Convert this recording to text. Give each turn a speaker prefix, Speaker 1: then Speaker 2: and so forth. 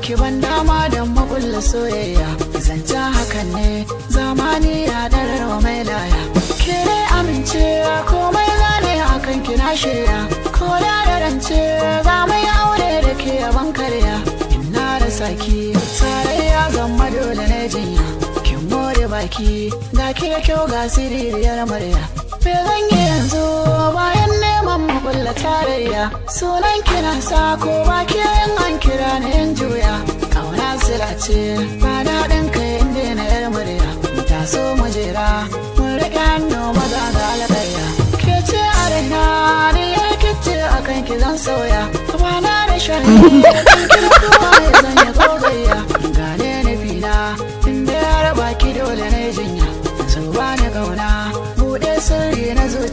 Speaker 1: ki ban dama don makulla soyayya. Zancen hakan ne zamani ya dararwa mai laya. Ke ne amincewa komai zane akan kina shirya. Ko da rance za mu yi aure da ke yaban karya. Ina da saki tarayya zama dole ne jinya. Kin more baki da ke kyau ga siririyar murya. Me zan yi yanzu bayan neman makulla tarayya. Sunan kina sa ko baki yin an kira ni in juya. Kauna sila ce ba daɗin kai inda na yar murya. Ta so mu jera mun riƙe hannu maza da alƙarya. Ke ce a raina ni ya kice a kan ki zan sauya. Bana da shani kan kira kowa ya zanya gogayya. Gane nufina inda ya raba ki dole na jinya. Zuba ni ƙauna buɗe sirri na zuciya.